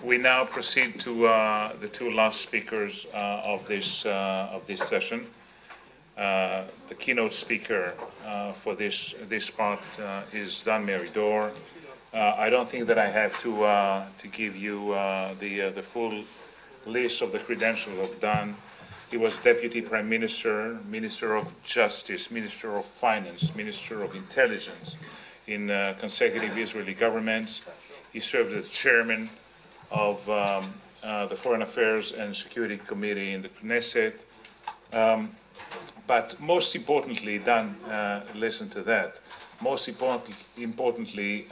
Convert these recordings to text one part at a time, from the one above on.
We now proceed to the two last speakers of this session. The keynote speaker for this part is Dan Meridor. I don't think that I have to give you the full list of the credentials of Dan. He was Deputy Prime Minister, Minister of Justice, Minister of Finance, Minister of Intelligence in consecutive Israeli governments. He served as Chairman of the Foreign Affairs and Security Committee in the Knesset. But most importantly, Dan, listen to that, most importantly,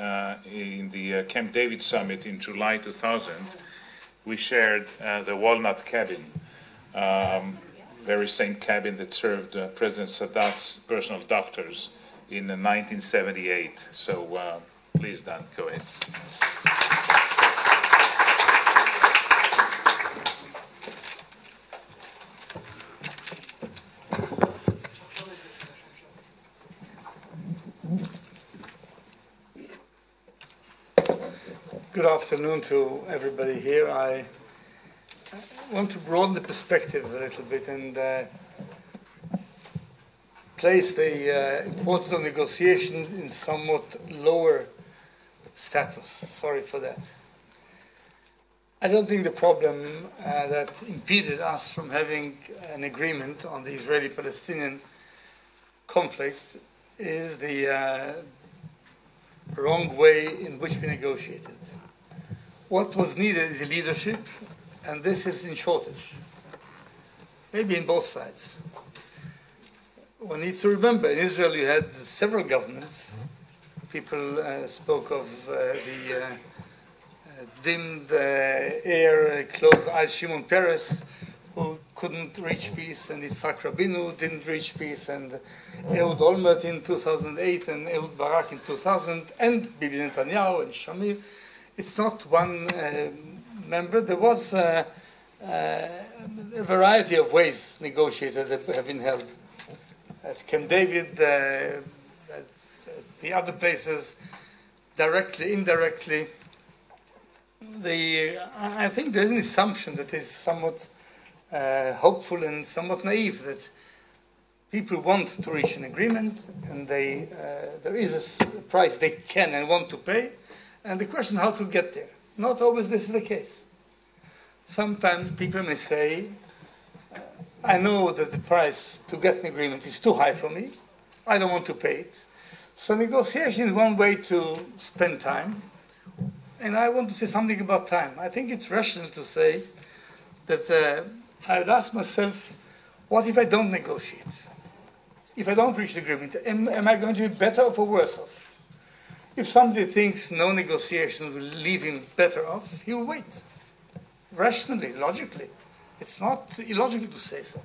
in the Camp David Summit in July 2000, we shared the Walnut Cabin, very same cabin that served President Sadat's personal doctors in 1978. So please, Dan, go ahead. Good afternoon to everybody here. I want to broaden the perspective a little bit and place the importance of negotiations in somewhat lower status. Sorry for that. I don't think the problem that impeded us from having an agreement on the Israeli-Palestinian conflict is the wrong way in which we negotiated. What was needed is leadership, and this is in shortage, maybe in both sides. One needs to remember, in Israel you had several governments. People spoke of the dimmed air, closed eyes Shimon Peres, who couldn't reach peace, and Yitzhak Rabin, who didn't reach peace, and Ehud Olmert in 2008, and Ehud Barak in 2000, and Bibi Netanyahu and Shamir. It's not one member. There was a variety of ways negotiated that have been held. At Camp David, at the other places, directly, indirectly. I think there's an assumption that is somewhat hopeful and somewhat naive that people want to reach an agreement, and there is a price they can and want to pay, and the question is how to get there. Not always this is the case. Sometimes people may say, I know that the price to get an agreement is too high for me, I don't want to pay it. So negotiation is one way to spend time, and I want to say something about time. I think it's rational to say that I would ask myself, what if I don't negotiate? If I don't reach the agreement, am I going to be better off or worse off? If somebody thinks no negotiation will leave him better off, he will wait. Rationally, logically. It's not illogical to say so.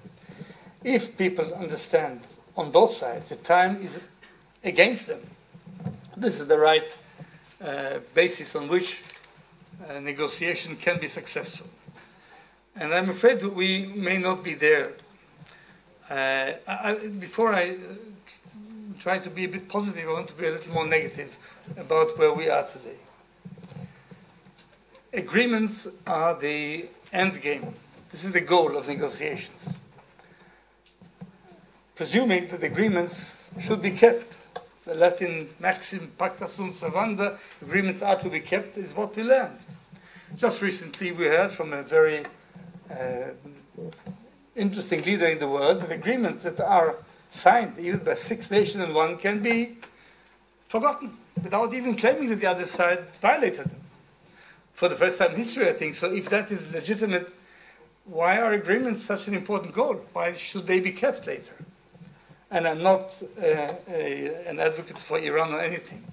If people understand on both sides the time is against them, this is the right basis on which negotiation can be successful. And I'm afraid that we may not be there. Before I try to be a bit positive, I want to be a little more negative about where we are today. Agreements are the end game. This is the goal of negotiations. Presuming that agreements should be kept. The Latin maxim, pacta sunt servanda, agreements are to be kept, is what we learned. Just recently we heard from a very interesting leader in the world that agreements that are signed even by 6 nations and one can be forgotten without even claiming that the other side violated them. For the first time in history, I think. So if that is legitimate, why are agreements such an important goal? Why should they be kept later? And I'm not an advocate for Iran or anything.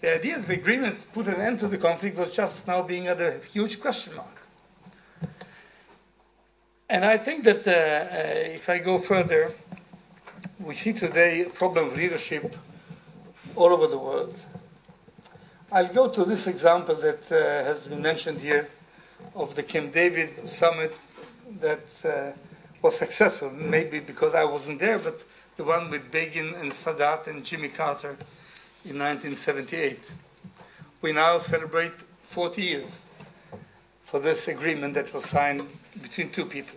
The idea that the agreements put an end to the conflict was just now being at a huge question mark. And I think that if I go further, we see today a problem of leadership all over the world. I'll go to this example that has been mentioned here of the Camp David summit that was successful, maybe because I wasn't there, but the one with Begin and Sadat and Jimmy Carter in 1978. We now celebrate 40 years. for this agreement that was signed between two people.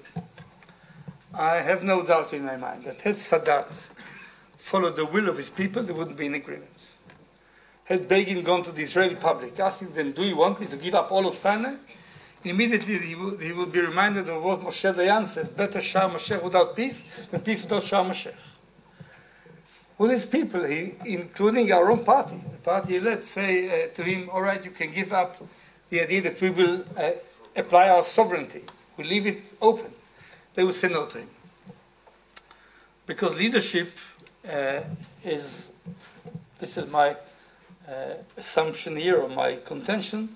I have no doubt in my mind that had Sadat followed the will of his people, there wouldn't be an agreement. Had Begin gone to the Israeli public, asking them, do you want me to give up all of Sinai? Immediately he would be reminded of what Moshe Dayan said, better Sharm el-Sheikh without peace than peace without Sharm el-Sheikh. With his people, including our own party, the party he led, say to him, all right, you can give up the idea that we will apply our sovereignty. We leave it open. They will say no to him. Because leadership this is my assumption here, or my contention,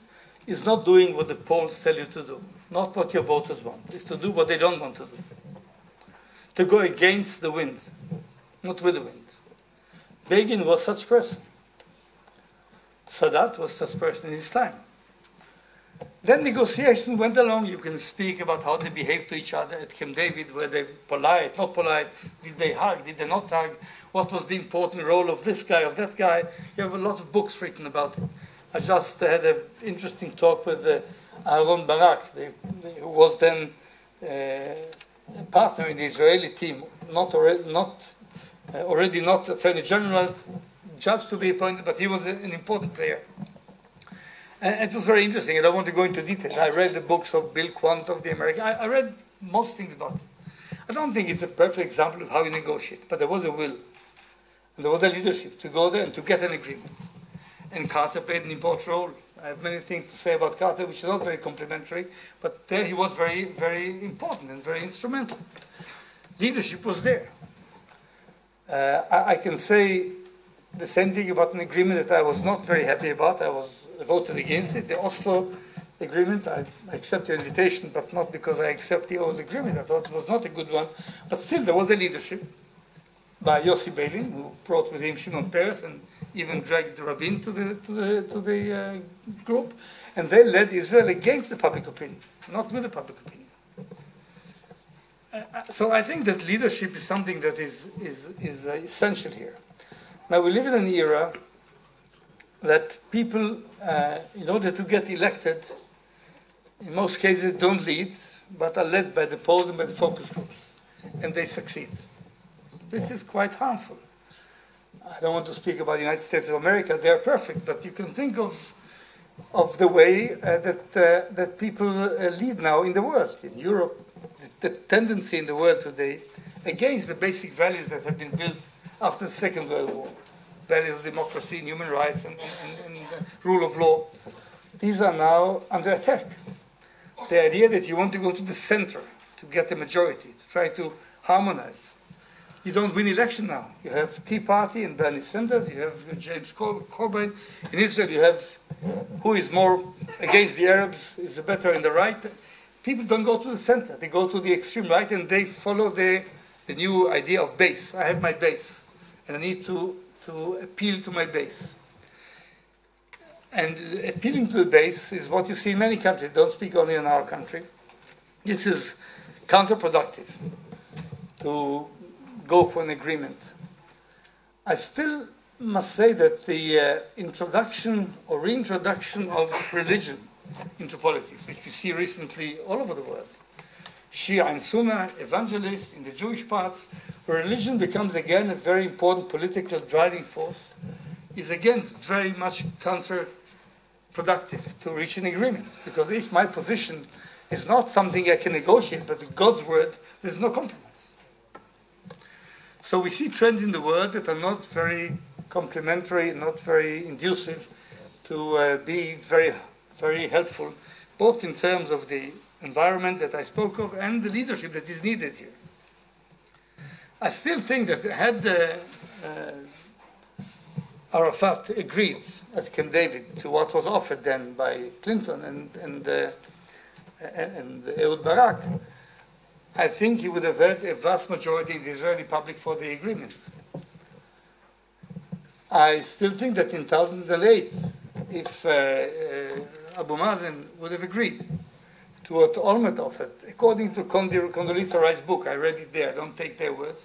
is not doing what the polls tell you to do, not what your voters want. It's to do what they don't want to do. To go against the wind, not with the wind. Begin was such a person. Sadat was such a person in his time. Then negotiation went along. You can speak about how they behaved to each other at Camp David, were they polite, not polite, did they hug, did they not hug, what was the important role of this guy, of that guy. You have a lot of books written about it. I just had an interesting talk with Aaron Barak, who was then a partner in the Israeli team, already not Attorney General, judge to be appointed, but he was an important player. And it was very interesting. I don't want to go into details. I read the books of Bill Quant of the American. I read most things about it. I don't think it's a perfect example of how you negotiate, but there was a will. And there was a leadership to go there and to get an agreement. And Carter played an important role. I have many things to say about Carter, which is not very complimentary, but there he was very, very important and very instrumental. Leadership was there. I can say the same thing about an agreement that I was not very happy about. I voted against it, the Oslo agreement. I accept your invitation, but not because I accept the old agreement. I thought it was not a good one. But still, there was a leadership by Yossi Beilin, who brought with him Shimon Peres and even dragged Rabin to the group. And they led Israel against the public opinion, not with the public opinion. So I think that leadership is something that is essential here. Now, we live in an era that people, in order to get elected, in most cases don't lead, but are led by the polls and by the focus groups, and they succeed. This is quite harmful. I don't want to speak about the United States of America. They are perfect, but you can think of the way that people lead now in the world, in Europe, the tendency in the world today against the basic values that have been built after the Second World War, values of democracy, human rights, and rule of law. These are now under attack. The idea that you want to go to the center to get a majority, to try to harmonize. You don't win election now. You have Tea Party and Bernie Sanders, you have James Corbyn. In Israel, you have who is more against the Arabs, is better in the right. People don't go to the center. They go to the extreme right, and they follow the new idea of base. I have my base, and I need to appeal to my base. And appealing to the base is what you see in many countries. Don't speak only in our country. This is counterproductive to go for an agreement. I still must say that the introduction or reintroduction of religion into politics, which we see recently all over the world, Shia and Sunnah, evangelists in the Jewish parts, where religion becomes again a very important political driving force, is again very much counterproductive to reach an agreement. Because if my position is not something I can negotiate, but with God's word, there's no compromise. So we see trends in the world that are not very complementary, not very inducive to be very, very helpful, both in terms of the environment that I spoke of and the leadership that is needed here. I still think that had Arafat agreed at Camp David to what was offered then by Clinton and Ehud Barak, I think he would have had a vast majority in the Israeli public for the agreement. I still think that in 2008, if Abu Mazen would have agreed to what Olmert offered, according to Condoleezza Rice's book, I read it there, I don't take their words,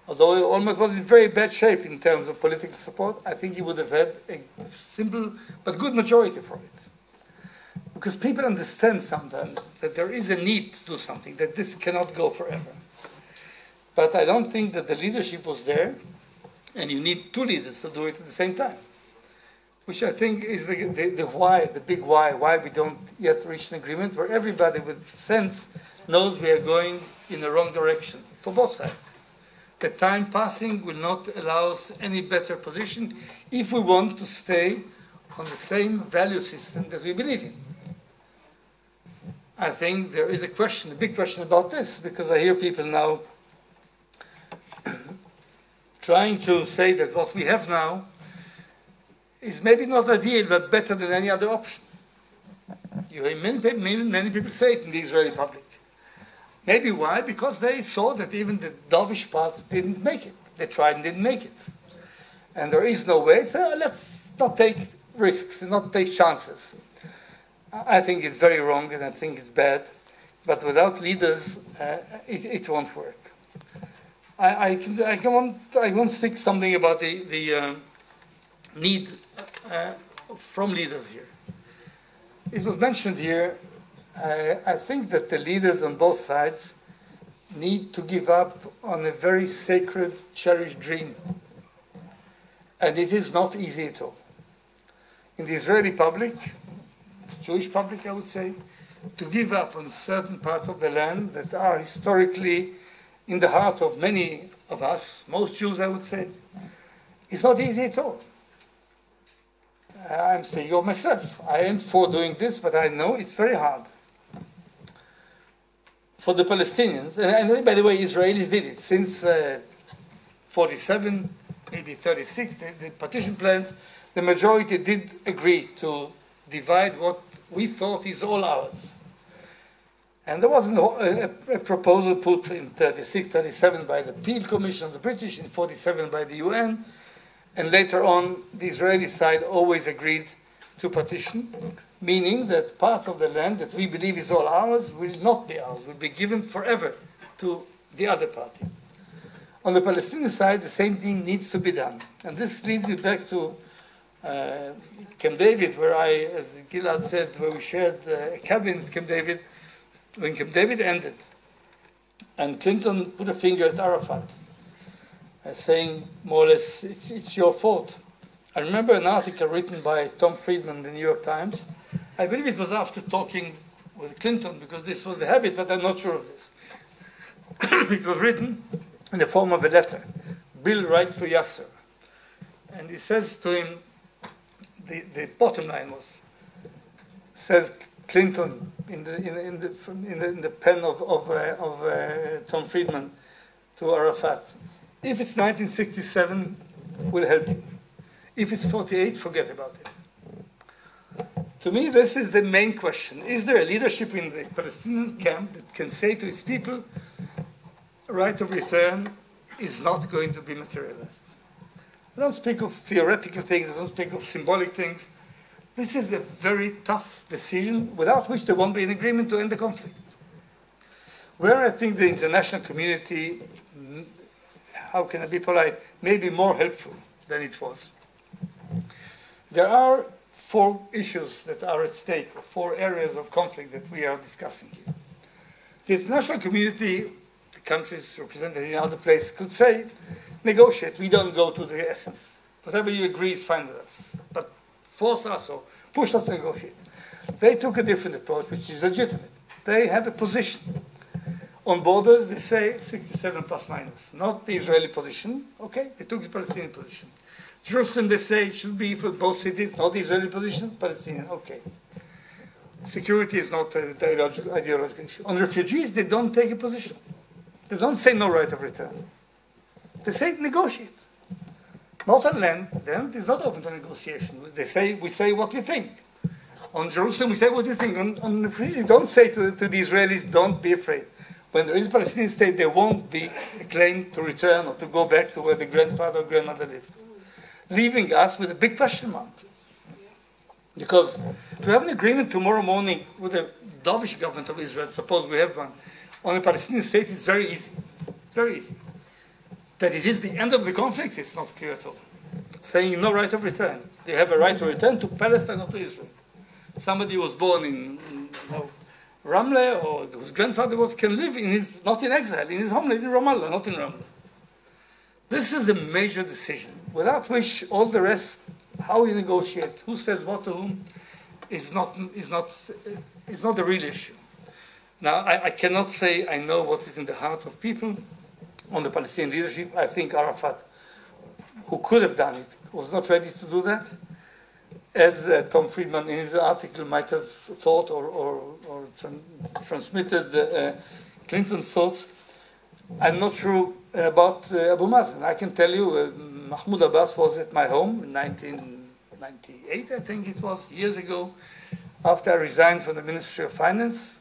although Olmert was in very bad shape in terms of political support, I think he would have had a simple but good majority for it. because people understand sometimes that there is a need to do something, that this cannot go forever. But I don't think that the leadership was there, and you need two leaders to do it at the same time, which I think is the why, the big why we don't yet reach an agreement where everybody with sense knows we are going in the wrong direction for both sides. The time passing will not allow us any better position if we want to stay on the same value system that we believe in. I think there is a question, a big question about this, because I hear people now trying to say that what we have now is maybe not ideal, but better than any other option. You hear many people say it in the Israeli public. Maybe why? Because they saw that even the dovish parts didn't make it. They tried and didn't make it. And there is no way, so let's not take risks and not take chances. I think it's very wrong and I think it's bad, but without leaders, it won't work. I want to speak something about the need from leaders here. It was mentioned here, I think that the leaders on both sides need to give up on a very sacred, cherished dream. And it is not easy at all. In the Israeli public, Jewish public, I would say, to give up on certain parts of the land that are historically in the heart of many of us, most Jews, I would say, is not easy at all. I'm speaking of myself. I am for doing this, but I know it's very hard. For the Palestinians, and by the way, Israelis did it since 47, maybe 36, the partition plans, the majority did agree to divide what we thought is all ours. And there was a proposal put in 36, 37 by the Peel Commission of the British, in 47 by the UN, and later on the Israeli side always agreed to partition, meaning that parts of the land that we believe is all ours will not be ours, will be given forever to the other party. On the Palestinian side, the same thing needs to be done. And this leads me back to Camp David, where I, as Gilad said, where we shared a cabin at Camp David, when Camp David ended, and Clinton put a finger at Arafat, saying, more or less, it's your fault. I remember an article written by Tom Friedman in the New York Times. I believe it was after talking with Clinton, because this was the habit, but I'm not sure of this. It was written in the form of a letter. Bill writes to Yasser, and he says to him, the bottom line was, says Clinton in the pen of Tom Friedman to Arafat, if it's 1967, we'll help you. If it's 48, forget about it. To me, this is the main question. Is there a leadership in the Palestinian camp that can say to its people, right of return is not going to be materialized? I don't speak of theoretical things, I don't speak of symbolic things. This is a very tough decision without which there won't be an agreement to end the conflict. Where I think the international community, how can I be polite, may be more helpful than it was. There are 4 issues that are at stake, 4 areas of conflict that we are discussing here. The international community, the countries represented in other places, could say, negotiate, we don't go to the essence. Whatever you agree is fine with us, but force us or push us to negotiate. They took a different approach, which is legitimate. They have a position. On borders, they say 67 plus minus, not the Israeli position, okay? They took the Palestinian position. Jerusalem, they say it should be for both cities, not the Israeli position, Palestinian, okay. Security is not an ideological issue. On refugees, they don't take a position. They don't say no right of return. They say negotiate. Not on land, then it's not open to negotiation. They say, we say what we think. On Jerusalem, we say what we think. On refugees, you don't say to the Israelis, don't be afraid. When there is a Palestinian state, there won't be a claim to return or to go back to where the grandfather or grandmother lived, leaving us with a big question mark. Because to have an agreement tomorrow morning with the dovish government of Israel, suppose we have one, on a Palestinian state is very easy. Very easy. That it is the end of the conflict, it's not clear at all. Saying no right of return. They have a right to return to Palestine or to Israel. somebody who was born in Ramle, or whose grandfather was, can live in his, not in exile, in his homeland in Ramallah, not in Ramle. This is a major decision, without which all the rest, how you negotiate, who says what to whom, is not the real issue. Now, I cannot say I know what is in the heart of people on the Palestinian leadership. I think Arafat, who could have done it, was not ready to do that. As Tom Friedman in his article might have thought or transmitted Clinton's thoughts. I'm not sure about Abu Mazen. I can tell you Mahmoud Abbas was at my home in 1998, I think it was, years ago, after I resigned from the Ministry of Finance,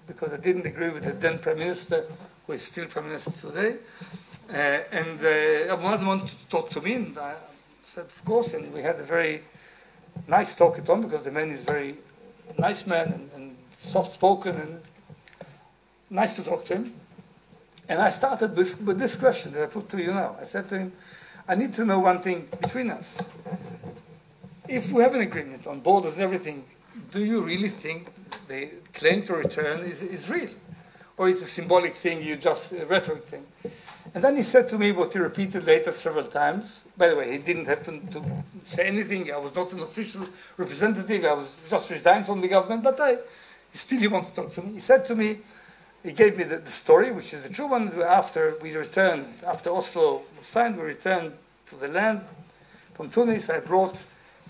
because I didn't agree with the then Prime Minister, who is still Prime Minister today. And Abu Mazen wanted to talk to me, and I said, of course, and we had a very nice talk at home, because the man is a very nice man and soft-spoken and nice to talk to him. And I started with this question that I put to you now. I said to him, I need to know one thing between us. If we have an agreement on borders and everything, do you really think the claim to return is real? Or is it a symbolic thing, just a rhetoric thing? And then he said to me what he repeated later several times. By the way, he didn't have to say anything. I was not an official representative. I was just resigned from the government. But still he wanted to talk to me. He said to me, he gave me the story, which is a true one. After we returned, after Oslo was signed, we returned to the land from Tunis. I brought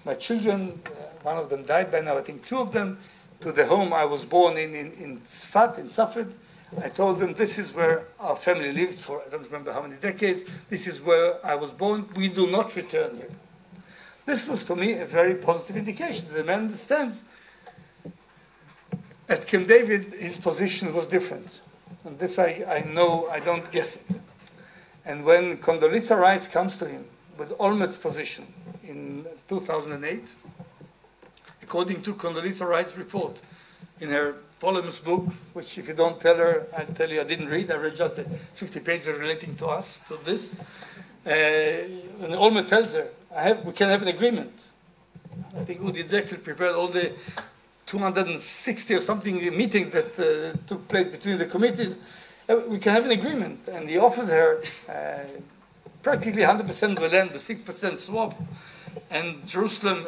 my children. One of them died by now, I think 2 of them, to the home I was born in Sfat, in Safed. I told them this is where our family lived for, I don't remember how many decades. This is where I was born. We do not return here. This was to me a very positive indication. The man understands. At Camp David, his position was different. And this I know, I don't guess it. And when Condoleezza Rice comes to him with Olmert's position in 2008, according to Condoleezza Rice's report in her voluminous book, which if you don't tell her, I'll tell you I didn't read. I read just the 50 pages relating to us, to this. And Olmert tells her, we can have an agreement. I think Udi Dekel prepared all the 260 or something meetings that took place between the committees. We can have an agreement. And he offers her practically 100% of the land with 6% swap, and Jerusalem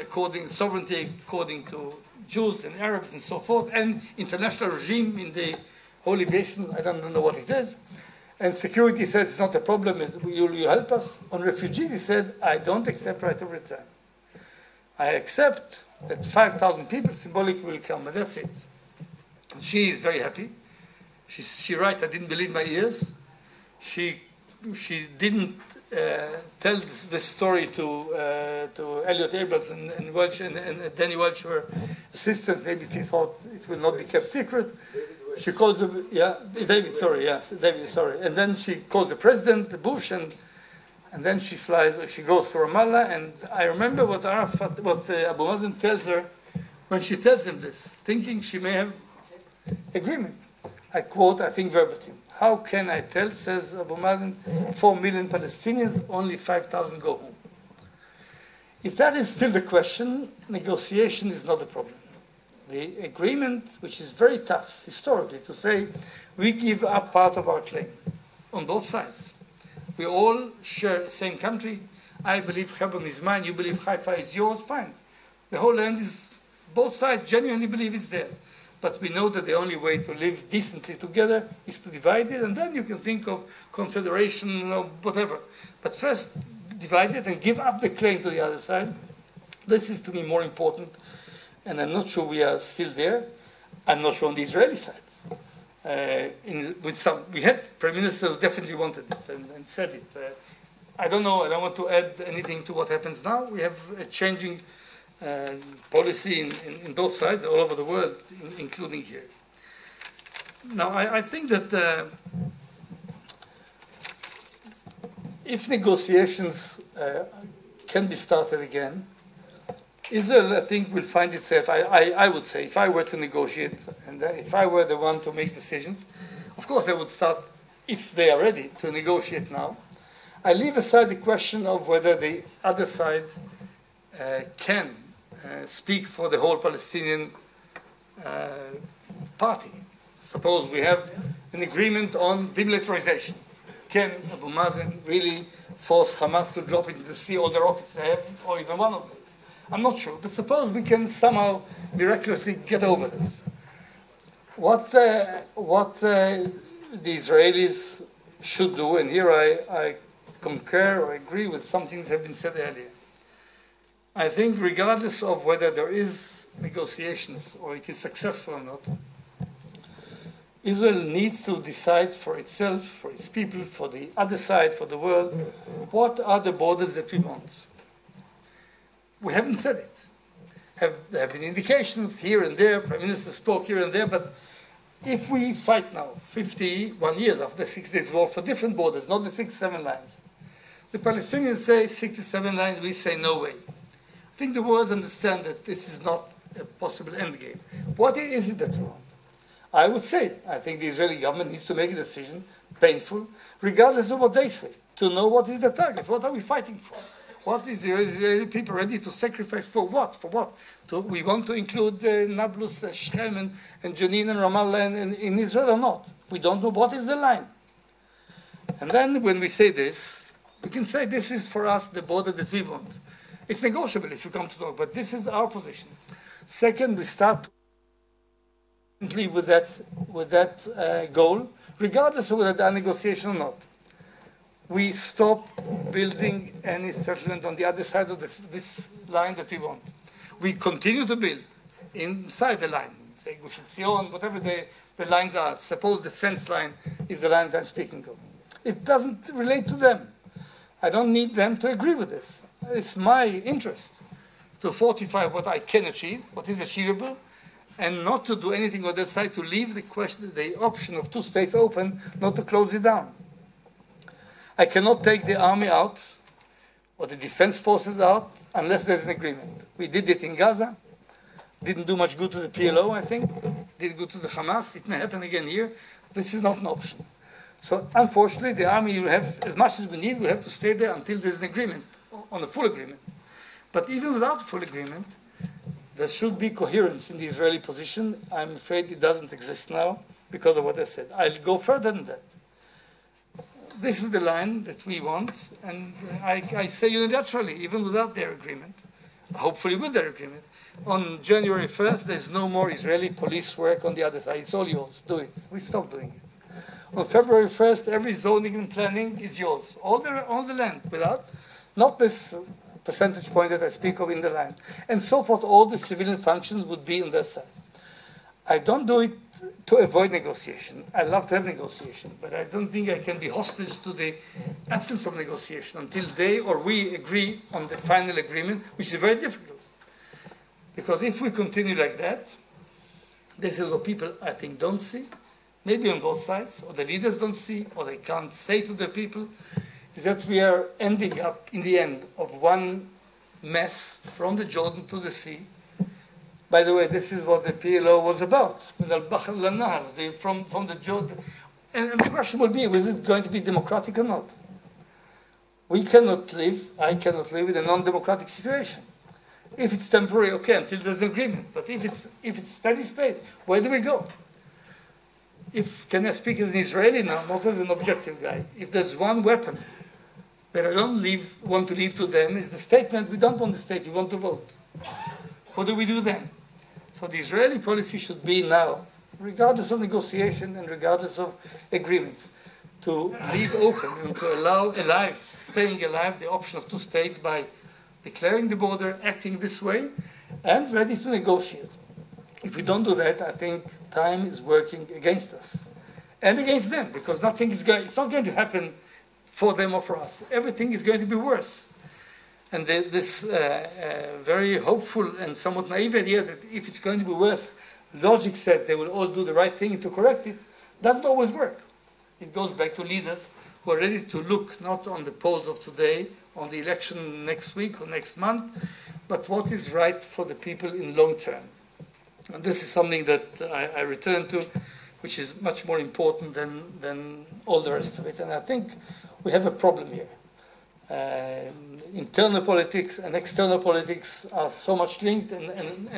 sovereignty according to Jews and Arabs and so forth, and international regime in the Holy Basin. I don't know what it is. And security said it's not a problem, you help us. On refugees, he said, I don't accept right of return. I accept that 5,000 people symbolically will come, but that's it. She is very happy. She writes, I didn't believe my ears. She didn't tell this story to Elliot Abrams and Welch and Danny Welch, her assistant. Maybe she thought it will not be kept secret. She calls David, sorry. And then she calls the president, Bush, and then she flies. She goes to Ramallah, and I remember what Abu Mazen tells her when she tells him this, thinking she may have agreement. I quote, I think verbatim. How can I tell, says Abu Mazen, 4 million Palestinians, only 5,000 go home. If that is still the question, negotiation is not the problem. The agreement, which is very tough historically, to say we give up part of our claim on both sides. We all share the same country. I believe Hebron is mine, you believe Haifa is yours, fine. The whole land is, both sides genuinely believe it's theirs. But we know that the only way to live decently together is to divide it, and then you can think of confederation, whatever. But first, divide it and give up the claim to the other side. This is, to me, more important, and I'm not sure we are still there. I'm not sure on the Israeli side. We had Prime Minister who definitely wanted it and said it. I don't know, I don't want to add anything to what happens now. We have a changing policy in both sides, all over the world, including here. Now, I think that if negotiations can be started again, Israel, I think, will find itself, I would say, if I were to negotiate, and if I were the one to make decisions, of course I would start, if they are ready, to negotiate now. I leave aside the question of whether the other side can speak for the whole Palestinian party. Suppose we have an agreement on demilitarization. Can Abu Mazen really force Hamas to drop into the sea all the rockets they have, or even one of them? I'm not sure, but suppose we can somehow miraculously get over this. What the Israelis should do, and here I concur or agree with some things that have been said earlier. I think regardless of whether there is negotiations or it is successful or not, Israel needs to decide for itself, for its people, for the other side, for the world, what are the borders that we want. We haven't said it. There have been indications here and there, Prime Minister spoke here and there, but if we fight now, 51 years after the 6 Days War, for different borders, not the 67 lines, the Palestinians say 67 lines, we say no way. I think the world understands that this is not a possible endgame. What is it that we want? I would say, I think the Israeli government needs to make a decision, painful, regardless of what they say, to know what is the target, what are we fighting for? What is the Israeli people ready to sacrifice for what? For what? We want to include Nablus, Shechem, and Jenin and Ramallah in Israel or not? We don't know what is the line. And then when we say this, we can say this is for us the border that we want. It's negotiable if you come to talk, but this is our position. Second, we start with that goal, regardless of whether there are negotiations or not. We stop building any settlement on the other side of this line that we want. We continue to build inside the line, say Gush Etzion, whatever the lines are. Suppose the fence line is the line that I'm speaking of. It doesn't relate to them. I don't need them to agree with this. It's my interest to fortify what I can achieve, what is achievable, and not to do anything on that side to leave the option of two states open, not to close it down. I cannot take the army out or the defense forces out unless there's an agreement. We did it in Gaza. Didn't do much good to the PLO, I think. Did good to the Hamas. It may happen again here. This is not an option. So unfortunately, the army will have, as much as we need, will have to stay there until there's an agreement, on a full agreement. But even without full agreement, there should be coherence in the Israeli position. I'm afraid it doesn't exist now because of what I said. I'll go further than that. This is the line that we want, and I say unilaterally, even without their agreement, hopefully with their agreement. On January 1st, there's no more Israeli police work on the other side. It's all yours. Do it. We stop doing it. On February 1st, every zoning and planning is yours. All the land, without, not this percentage point that I speak of in the line. And so forth, all the civilian functions would be on their side. I don't do it to avoid negotiation. I love to have negotiation, but I don't think I can be hostage to the absence of negotiation until they or we agree on the final agreement, which is very difficult. Because if we continue like that, this is what people, I think, don't see, maybe on both sides, or the leaders don't see, or they can't say to the people, is that we are ending up, in the end, of one mess from the Jordan to the sea. By the way, this is what the PLO was about, from the Jordan. And the question will be, is it going to be democratic or not? We cannot live, I cannot live in a non-democratic situation. If it's temporary, okay, until there's an agreement. But if it's steady state, where do we go? Can I speak as an Israeli now, not as an objective guy? If there's one weapon that I don't want to leave to them, is the statement, we don't want the state, we want to vote. What do we do then? So the Israeli policy should be now, regardless of negotiation and regardless of agreements, to leave open and to allow staying alive, the option of two states by declaring the border, acting this way, and ready to negotiate. If we don't do that, I think time is working against us and against them, because it's not going to happen for them or for us. Everything is going to be worse. And this very hopeful and somewhat naive idea that if it's going to be worse, logic says they will all do the right thing to correct it, doesn't always work. It goes back to leaders who are ready to look not on the polls of today, on the election next week or next month, but what is right for the people in long term. And this is something that I return to, which is much more important than all the rest of it. And I think we have a problem here. internal politics and external politics are so much linked and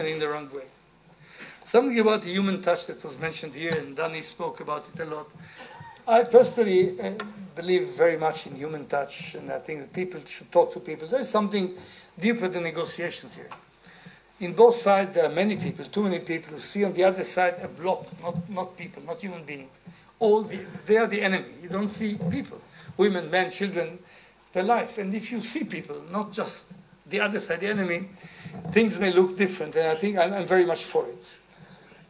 in the wrong way. Something about the human touch that was mentioned here, and Danny spoke about it a lot. I personally believe very much in human touch, and I think that people should talk to people. There is something deeper than negotiations here. In both sides, there are many people, too many people, who see on the other side a block, not people, not human beings. They are the enemy. You don't see people, women, men, children, their life. And if you see people, not just the other side, the enemy, things may look different. And I think I'm very much for it.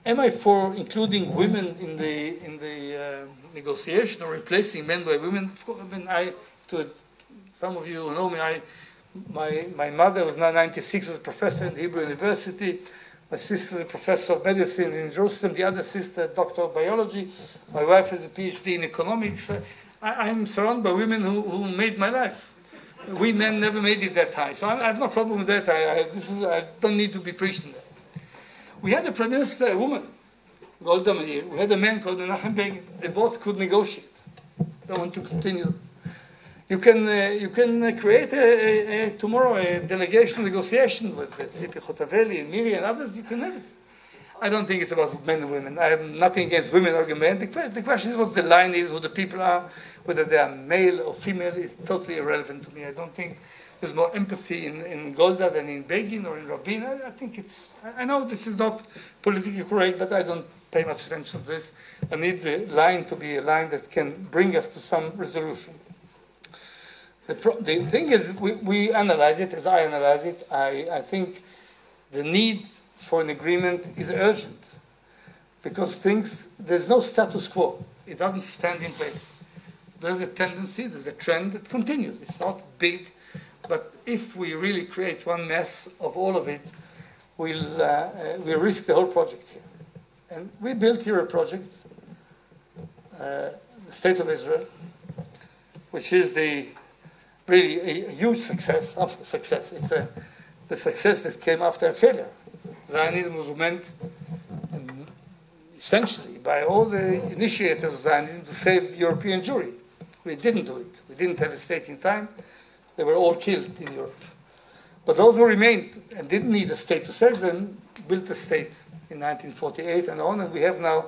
Am I for including women in the negotiation or replacing men by women? Of course, I mean, some of you who know me, my mother was now 96, was a professor in the Hebrew University. My sister is a professor of medicine in Jerusalem. The other sister, doctor of biology. My wife has a PhD in economics. I'm surrounded by women who made my life. We men never made it that high. So I have no problem with that. I don't need to be preached in that. We had a prime minister, a woman, Golda Meir. We had a man called Menachem Begin. They both could negotiate. They want to continue. You can create tomorrow a delegation negotiation with Tzipi Chotaveli and Miri and others. You can have it. I don't think it's about men and women. I have nothing against women or men. The question is what the line is, who the people are, whether they are male or female is totally irrelevant to me. I don't think there's more empathy in Golda than in Begin or in Rabin. I think I know this is not politically correct, but I don't pay much attention to this. I need the line to be a line that can bring us to some resolution. The thing is, we analyze it, as I analyze it. I think the need for an agreement is urgent because there's no status quo. It doesn't stand in place. There's a tendency, there's a trend that continues. It's not big, but if we really create one mess of all of it, we'll risk the whole project here. And we built here a project, the State of Israel, which is really a huge success. It's the success that came after a failure. Zionism was meant essentially by all the initiators of Zionism to save European Jewry. We didn't do it. We didn't have a state in time. They were all killed in Europe. But those who remained and didn't need a state to save them built a state in 1948 and on, and we have now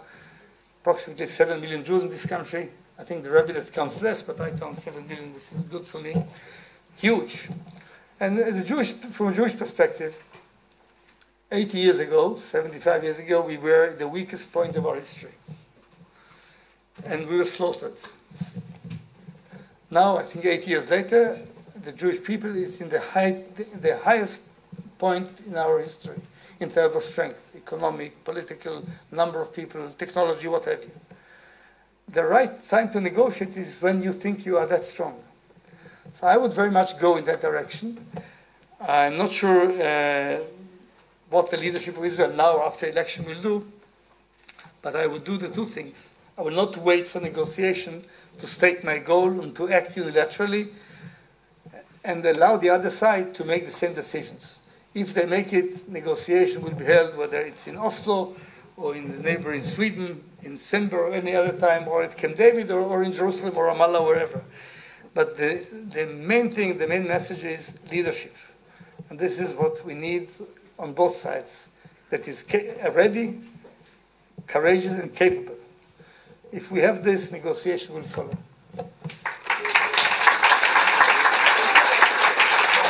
approximately 7 million Jews in this country. I think the rabbi that counts less, but I count 7 million. This is good for me. Huge. And from a Jewish perspective, 80 years ago, 75 years ago, we were at the weakest point of our history. And we were slaughtered. Now, I think 80 years later, the Jewish people is in the highest point in our history in terms of strength, economic, political, number of people, technology, what have you. The right time to negotiate is when you think you are that strong. So I would very much go in that direction. I'm not sure what the leadership of Israel now or after election will do, but I would do the two things. I will not wait for negotiation to state my goal and to act unilaterally and allow the other side to make the same decisions. If they make it, negotiation will be held, whether it's in Oslo or in the neighboring Sweden, in Sember or any other time, or at Camp David or in Jerusalem or Ramallah, wherever. But the main thing, the main message is leadership. And this is what we need on both sides, that is ready, courageous, and capable. If we have this, negotiation will follow.